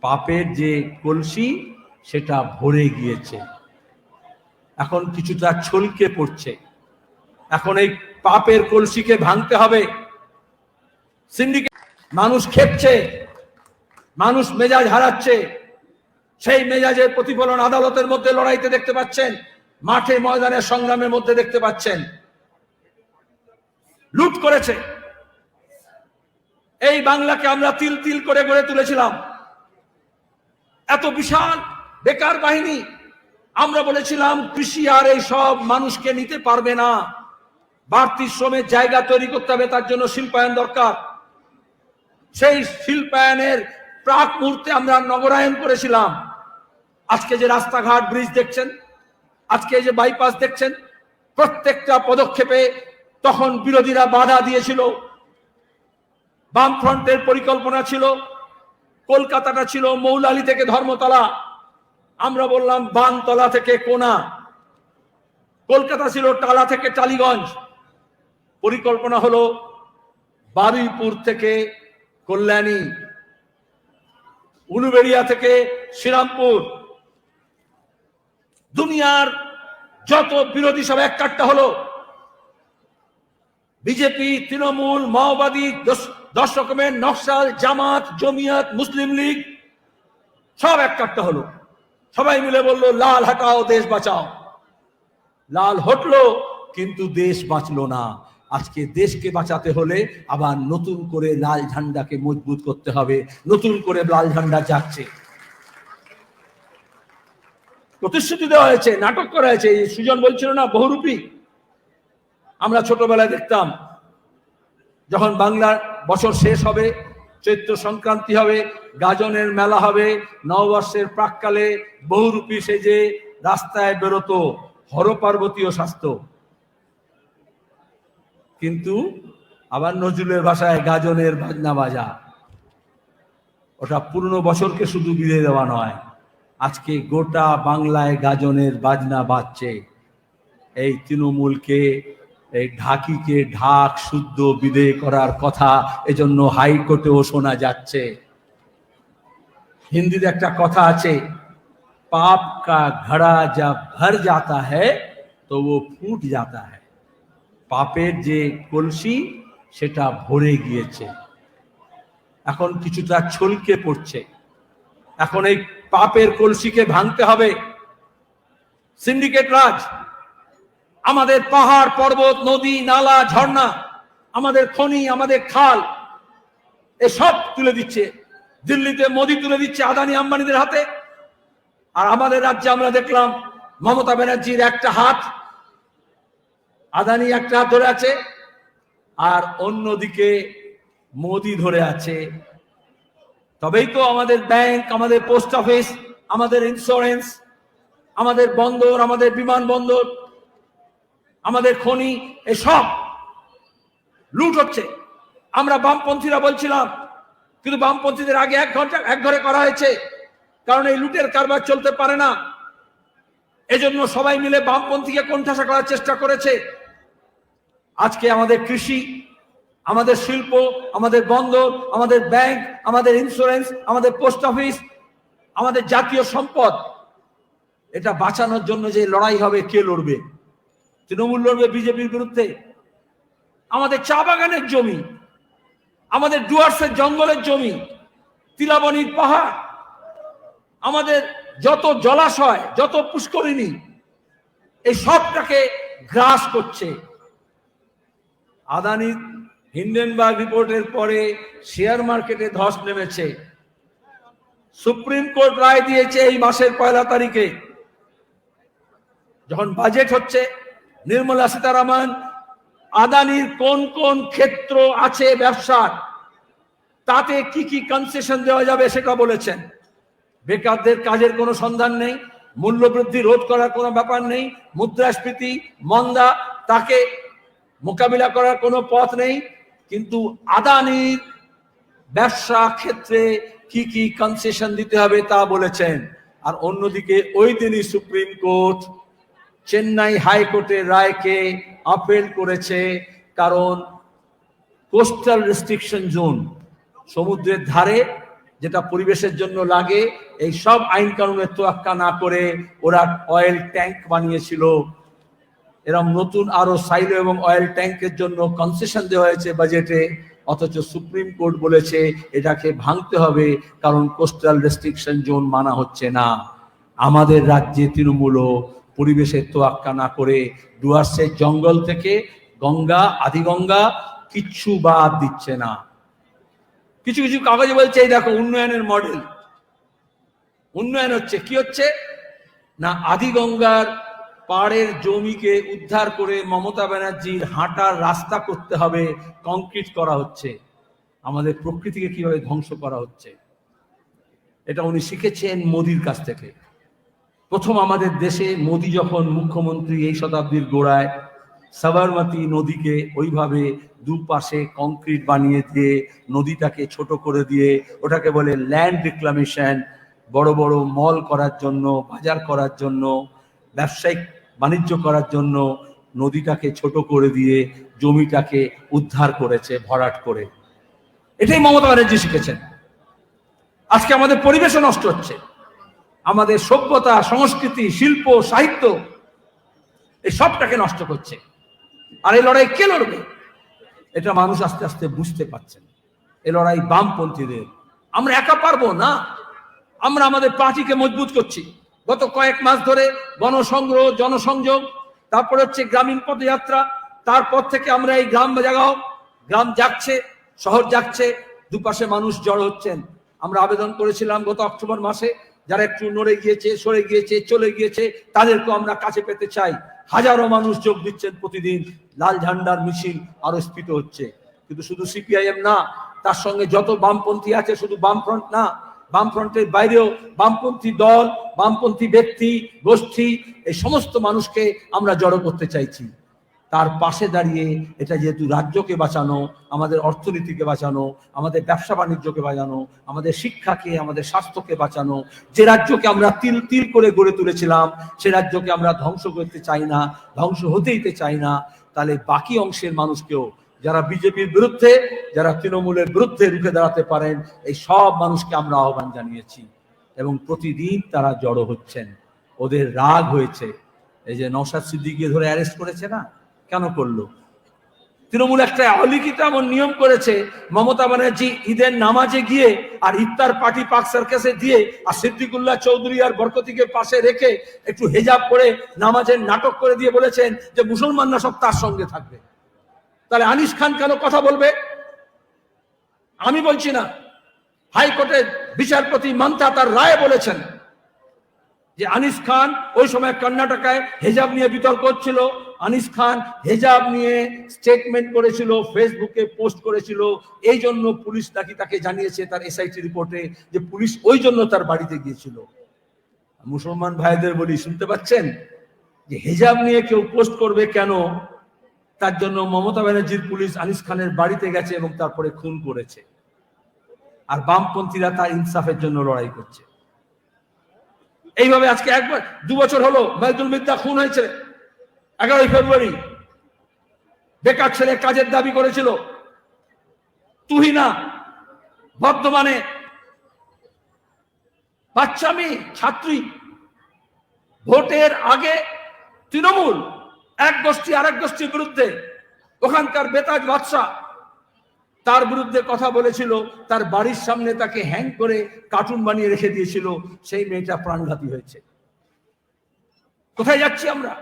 পাপের যে কলসি সেটা ভরে গিয়েছে, এখন কিছুটা ছলকে পড়ছে। এখন এই পাপের কলসিকে ভাঙতে হবে। সিন্ডিকেট মানুষ খেপছে, মানুষ মেজাজ হারাচ্ছে। সেই মেজাজের প্রতিফলন আদালতের মধ্যে লড়াইতে দেখতে পাচ্ছেন, মাঠে ময়দানে সংগ্রামের মধ্যে দেখতে পাচ্ছেন। লুট করেছে। এই বাংলাকে আমরা তিল তিল করে গড়ে তুলেছিলাম। এত বিশাল বেকার বাহিনী, আমরা বলেছিলাম কৃষি আর এই সব মানুষকে নিতে পারবে না, বাড়তি শ্রমের জায়গা তৈরি করতে হবে, তার জন্য শিল্পায়ন দরকার। সেই শিল্পায়নের প্রাক মুহূর্তে আমরা নগরায়ন করেছিলাম। আজকে যে রাস্তাঘাট ব্রিজ দেখছেন, আজকে যে বাইপাস দেখছেন, প্রত্যেকটা পদক্ষেপে তখন বিরোধীরা বাধা দিয়েছিল। বামফ্রন্টের পরিকল্পনা ছিল কলকাতাটা ছিল মৌলালী থেকে ধর্মতলা, আমরা বললাম বানতলা থেকে কোনা। কলকাতা ছিল টালা থেকে টালিগঞ্জ, পরিকল্পনা হলো বারুইপুর থেকে কল্যাণী, উলুবেড়িয়া থেকে শ্রীরামপুর। দুনিয়ার যত বিরোধী সব এক কাট্টা হলো। বিজেপি, তৃণমূল, মাওবাদী, 10 রকমের নকশাল, জামাত, জমিয়ত, মুসলিম লীগ সব এক কাট্টা হলো। সবাই মিলে বললো লাল হটাও দেশ বাঁচাও। লাল হটলো কিন্তু দেশ বাঁচলো না। আজকে দেশকে বাঁচাতে হলে আবার নতুন করে লাল ঝান্ডাকে মজবুত করতে হবে। নতুন করে লাল ঝান্ডা যাচ্ছে, প্রতিশ্রুতি দেওয়া হয়েছে, নাটক করা হয়েছে। সুজন বলছিল না বহুরূপী। আমরা ছোটবেলায় দেখতাম যখন বাংলার বছর শেষ হবে, চৈত্র সংক্রান্তি হবে, গাজনের মেলা হবে, নববর্ষের প্রাককালে বহুরূপী সেজে রাস্তায় বেরোতো, হরপার্বতীয় স্বাস্থ্য। কিন্তু আবার নজরুলের ভাষায় গাজনের বাজনা বাজা, ওটা পুরনো বছরকে শুধু বিদায় দেওয়া নয়, আজকে গোটা বাংলায় গাজনের বাজনা বাজছে। এই তৃণমূলকে, এই ঢাকিকে ঢাক শুদ্ধ বিদেয় করার কথা এজন্য হাইকোর্টেও শোনা যাচ্ছে। হিন্দিতে একটা কথা আছে, পাপ কা ঘড়া জব ভর जाता है তো वो ফুট जाता है। পাপের যে কলসি সেটা ভরে গিয়েছে, এখন কিছুটা ছলকে পড়ছে। এখন এই পাপের কলসিকে ভাঙতে হবে। সিন্ডিকেট রাজ আমাদের পাহাড় পর্বত, নদী, নালা, ঝর্ণা, আমাদের খনি, আমাদের খাল এসব তুলে দিচ্ছে। দিল্লিতে মোদি তুলে দিচ্ছে আদানি আম্বানিদের হাতে। আর আমাদের রাজ্যে আমরা দেখলাম মমতা ব্যানার্জির একটা হাত, আদানি একটা হাত ধরে আছে, আর অন্যদিকে মোদি ধরে আছে। তবেই তো আমাদের ব্যাংক, আমাদের পোস্ট অফিস, আমাদের ইন্স্যুরেন্স, আমাদের বন্দর, আমাদের বিমানবন্দর, আমাদের খনি এসব লুট হচ্ছে। আমরা বামপন্থীরা বলছিলাম, কিন্তু বামপন্থীদের আগে এক ঘরে করা হয়েছে, কারণ এই লুটের কারবার চলতে পারে না। এজন্য সবাই মিলে বামপন্থীকে কোণঠাসা করার চেষ্টা করেছে। আজকে আমাদের কৃষি, আমাদের শিল্প, আমাদের বন্দর, আমাদের ব্যাংক, আমাদের ইন্স্যুরেন্স, আমাদের পোস্ট অফিস, আমাদের জাতীয় সম্পদ, এটা বাঁচানোর জন্য যে লড়াই হবে, কে লড়বে? তৃণমূল লড়বে বিজেপির বিরুদ্ধে। আমাদের চা বাগানের জমি, আমাদের ডুয়ার্সের জঙ্গলের জমি, তিলাবনীর পাহাড়, আমাদের যত জলাশয়, যত পুষ্করিণী, এই সবটাকে গ্রাস করছে। আদানি হিন্ডেনবার্গ রিপোর্টের পরে শেয়ার মার্কেটে ধস নেমেছে। সুপ্রিম কোর্ট রায় দিয়েছে এই মাসের 1 তারিখে, যখন বাজেট হচ্ছে, নির্মলা সীতারামন আদানির কোন কোন ক্ষেত্র আছে ব্যবসার, তাতে কি কি কনসেশন দেওয়া যাবে সেটা বলেছেন। বেকারদের কাজের কোনো সন্ধান নেই, মূল্যবৃদ্ধি রোধ করার কোনো ব্যাপার নেই, মুদ্রাস্ফীতি মন্দা, তাকে মোকাবিলা করার কোনো পথ নেই। কিন্তু আদানির ব্যবসা ক্ষেত্রে কি কি কনসেশন দিতে হবে তা বলেছেন। আর অন্যদিকে ওই দিনই সুপ্রিম কোর্ট চেন্নাই হাইকোর্টের রায়কে আপিল করেছে, কারণ কোস্টাল রেস্ট্রিকশন জোন, সমুদ্রের ধারে যেটা পরিবেশের জন্য লাগে, এই সব আইন কানুনের তোয়াক্কা না করে ওরা অয়েল ট্যাঙ্ক বানিয়েছিল। এরকম নতুন আরো সাইলো এবং অয়েল ট্যাঙ্কের জন্য কনসেশন দেওয়া হয়েছে বাজেটে, অথচ সুপ্রিম কোর্ট বলেছে এটাকে ভাঙতে হবে, কারণ কোস্টাল রেস্ট্রিকশন জোন মানা হচ্ছে না। আমাদের রাজ্যে তৃণমূল পরিবেশের তোয়াক্কা না করে ডুয়ার্সের জঙ্গল থেকে গঙ্গা, আদিগঙ্গা কিচ্ছু বাদ দিচ্ছে না। কিছু কিছু কাগজে বলছে এই দেখো উন্নয়নের মডেল, উন্নয়ন হচ্ছে। কি হচ্ছে না, আদিগঙ্গার পাড়ের জমিকে উদ্ধার করে মমতা ব্যানার্জির হাঁটার রাস্তা করতে হবে, কংক্রিট করা হচ্ছে। আমাদের প্রকৃতিকে কিভাবে ধ্বংস করা হচ্ছে এটা উনি শিখেছেন মোদির কাছ থেকে। প্রথম আমাদের দেশে মোদি যখন মুখ্যমন্ত্রী এই শতাব্দীর গোড়ায় সাবরমতী নদীকে ওইভাবে দুপাশে কংক্রিট বানিয়ে দিয়ে নদীটাকে ছোট করে দিয়ে ওটাকে বলে ল্যান্ড রিক্লামেশন, বড় বড় মল করার জন্য, বাজার করার জন্য, ব্যবসায়িক বাণিজ্য করার জন্য নদীটাকে ছোট করে দিয়ে জমিটাকে উদ্ধার করেছে ভরাট করে। এটাই মমতা ব্যানার্জি শিখেছেন। আজকে আমাদের পরিবেশও নষ্ট হচ্ছে, আমাদের সভ্যতা, সংস্কৃতি, শিল্প, সাহিত্য এই সবটাকে নষ্ট করছে। আর এই লড়াই কে লড়বে এটা মানুষ আস্তে আস্তে বুঝতে পারছেন। এই লড়াই বামপন্থীদের, আমরা একা পারবো না। আমরা আমাদের পার্টিকে মজবুত করছি। গত কয়েক মাস ধরে গণসংগ্রহ, জনসংযোগ, তারপর হচ্ছে গ্রামীণ পদযাত্রা, তারপর থেকে আমরা এই গ্রাম জাগাও, গ্রাম জাগছে, শহর জাগছে, দুপাশে মানুষ জড়ো হচ্ছেন। আমরা আবেদন করেছিলাম গত অক্টোবর মাসে, যারা একটু নড়ে গিয়েছে, সরে গিয়েছে, চলে গিয়েছে, তাদেরকে আমরা কাছে পেতে চাই। হাজারো মানুষ যোগ দিচ্ছেন প্রতিদিন, লাল ঝান্ডার মিছিল আরো স্ফীত হচ্ছে। কিন্তু শুধু সিপিআইএম না, তার সঙ্গে যত বামপন্থী আছে, শুধু বামফ্রন্ট না, বামফ্রন্টের বাইরেও বামপন্থী দল, বামপন্থী ব্যক্তি, গোষ্ঠী, এই সমস্ত মানুষকে আমরা জড়ো করতে চাইছি। তার পাশে দাঁড়িয়ে এটা যেহেতু রাজ্যকে বাঁচানো, আমাদের অর্থনীতিকে বাঁচানো, আমাদের ব্যবসা বাণিজ্যকে বাঁচানো, আমাদের শিক্ষাকে, আমাদের স্বাস্থ্যকে বাঁচানো, যে রাজ্যকে আমরা তিল তিল করে গড়ে তুলেছিলাম সে রাজ্যকে আমরা ধ্বংস করতে চাই না, ধ্বংস হতেই চাই না। তাহলে বাকি অংশের মানুষকেও, যারা বিজেপির বিরুদ্ধে, যারা তৃণমূলের বিরুদ্ধে রুখে দাঁড়াতে পারেন, এই সব মানুষকে আমরা আহ্বান জানিয়েছি এবং প্রতিদিন তারা জড়ো হচ্ছেন। ওদের রাগ হয়েছে। এই যে নওশাদ সিদ্দিকীকে ধরে অ্যারেস্ট করেছে না, কেন করলো? তৃণমূল একটা অলিখিত এমন নিয়ম করেছে, মমতা ব্যানার্জি ঈদের নামাজে গিয়ে আর ইফতার পার্টি পার্ক সার্কাসে দিয়ে আর সিদ্দিকুল্লাহ চৌধুরী আর বরকতিকে পাশে রেখে একটু হেজাব করে নামাজের নাটক করে দিয়ে বলেছেন যে মুসলমানরা সব তার সঙ্গে থাকবে। তাহলে আনিস খান কেন কথা বলবে? আমি বলছি না, হাইকোর্টের বিচারপতি মান্তা তার রায়ে বলেছেন যে আনিস খান ওই সময় কর্ণাটকায় হেজাব নিয়ে বিতর্ক হচ্ছিল, আনিস খান হেজাব নিয়ে স্টেটমেন্ট করেছিল, ফেসবুকে পোস্ট করেছিল, এই জন্য পুলিশ নাকি তাকে জানিয়েছে তার এসআইটি রিপোর্টে যে পুলিশ ওই জন্য তার বাড়িতে গিয়েছিল। মুসলমান ভাইদের বলি, শুনতে পাচ্ছেন যে হেজাব নিয়ে কেউ পোস্ট করবে কেন? তার জন্য মমতা ব্যানার্জির পুলিশ আনিস খানের বাড়িতে গেছে এবং তারপরে খুন করেছে। আর বামপন্থীরা তার ইনসাফের জন্য লড়াই করছে। এইভাবে আজকে 2 বছর হলো মাইদুল মিদ্দা খুন হয়েছে। 11ই ফেব্রুয়ারি বেকার ছেলে কাজের দাবি করেছিল, তুহিনা বর্ধমানে বাচ্চা মেয়ে ছাত্রী, ভোটের আগে তৃণমূল এক গোষ্ঠী আরেক গোষ্ঠীর বিরুদ্ধে, ওখানকার বেতাজ বাদশা তার বিরুদ্ধে কথা বলেছিল, তার বাড়ির সামনে তাকে হ্যাং করে কার্টুন বানিয়ে রেখে দিয়েছিল, সেই মেয়েটা প্রাণঘাতী হয়েছে। কোথায় যাচ্ছি আমরা?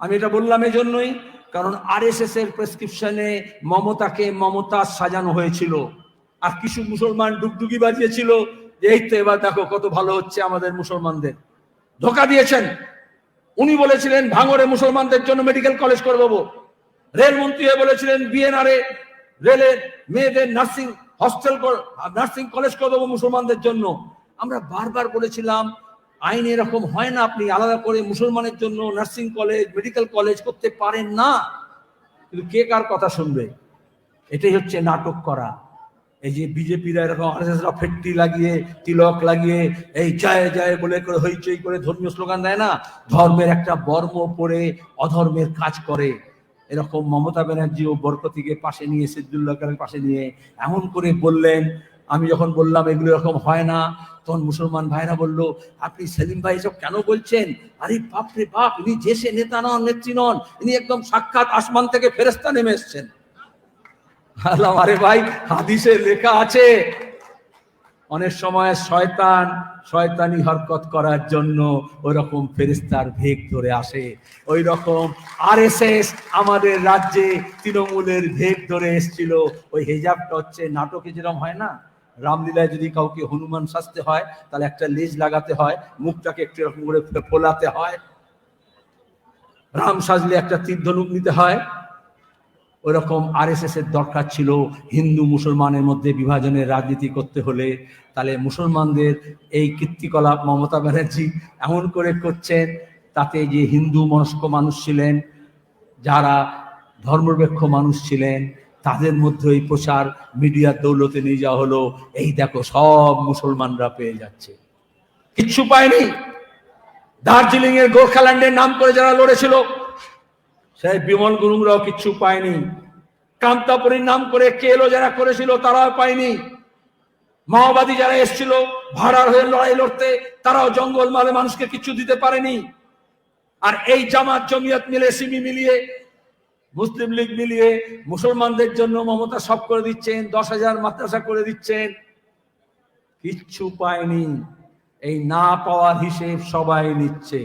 আমি এটা বললাম এই জন্যই, কারণ আরএসএস এর প্রেসক্রিপশনে মমতাকে মমতা সাজানো হয়েছিল, আর কিছু মুসলমান ডুগডুগি বাজিয়েছিল যে এই তো এবার দেখো কত ভালো হচ্ছে আমাদের মুসলমানদের। ধোকা দিয়েছেন। উনি বলেছিলেন ভাঙড়ে মুসলমানদের জন্য মেডিকেল কলেজ করে দেবো, রেলমন্ত্রী বলেছিলেন বিএনআরে রেলের মেয়েদের নার্সিং হস্টেল, নার্সিং কলেজ করে দেবো মুসলমানদের জন্য। আমরা বারবার বলেছিলাম আইন এরকম হয় না, আপনি আলাদা করে মুসলমানের জন্য নার্সিং কলেজ, মেডিকেল কলেজ করতে পারেন না। কিন্তু কে কার কথা শুনবে? এটাই হচ্ছে নাটক করা। এই যে বিজেপিরা এরকম ফেট্টি লাগিয়ে, তিলক লাগিয়ে, এই জয় জয় বলে করে হইচই করে ধর্মীয় স্লোগান দেয় না, ধর্মের একটা বর্ম পরে অধর্মের কাজ করে। এরকম মমতা ব্যানার্জি ও বরকতিকে পাশে নিয়ে, সিদ্দুল্লাহ খানের পাশে নিয়ে এমন করে বললেন আমি যখন বললাম এগুলো এরকম হয় না, তখন মুসলমান ভাইরা বলল, আপনি সেলিম ভাই এসব কেন বলছেন? আরে বাপ রে বাপ, ইনি দেশে নেতা নন, নেত্রী নন, ইনি একদম সাক্ষাৎ আসমান থেকে ফেরেশতা নেমে এসছেন। বললাম, আরে ভাই, হাদিসে লেখা আছে অনেক সময় শয়তান শয়তানি হরকত করার জন্য ওইরকম ফেরেশতার ভেগ ধরে আসে। ওই রকম আরএসএস আমাদের রাজ্যে তৃণমূলের ভেগ ধরে এসেছিল। ওই হেজাবটা হচ্ছে নাটকে যেরকম হয় না, রামলীলায় যদি কাউকে হনুমান সাজতে হয় তাহলে একটা লেজ লাগাতে হয়, মুখটাকে একটু এরকম করে ফোলাতে হয়, রাম সাজলে একটা তীর ধনুক নিতে হয়। ওইরকম আরএসএস এর দরকার ছিল হিন্দু মুসলমানের মধ্যে বিভাজনের রাজনীতি করতে হলে। তাহলে মুসলমানদের এই কীর্তিকলাপ মমতা ব্যানার্জি এমন করে করছেন, তাতে যে হিন্দু মনস্ক মানুষ ছিলেন, যারা ধর্মনিরপেক্ষ মানুষ ছিলেন, তাদের মধ্যে এই প্রচার মিডিয়ার দৌলতে নিয়ে যাওয়া হলো, এই দেখো সব মুসলমানরা পেয়ে যাচ্ছে। কিচ্ছু পায়নি। দার্জিলিং এর গোর্খাল্যান্ডের নাম করে যারা লড়েছিল, সেই বিমল গুরুংরাও কিচ্ছু পায়নি। কান্তাপুরীর নাম করে কেলো যারা করেছিল তারাও পায়নি। মাওবাদী যারা এসেছিল ভাড়ার হয়ে লড়াই লড়তে, তারাও জঙ্গল মালে মানুষকে কিছু দিতে পারেনি। আর এই জামাত জমিয়ত মিলে, সিমি মিলিয়ে, মুসলিম লীগ মিলিয়ে মুসলমানদের জন্য মমতা সব করে দিচ্ছেন, 10,000 মাদ্রাসা করে দিচ্ছেন, কিচ্ছু পায়নি। এই না পাওয়ার হিসেব সবাই নিচ্ছে।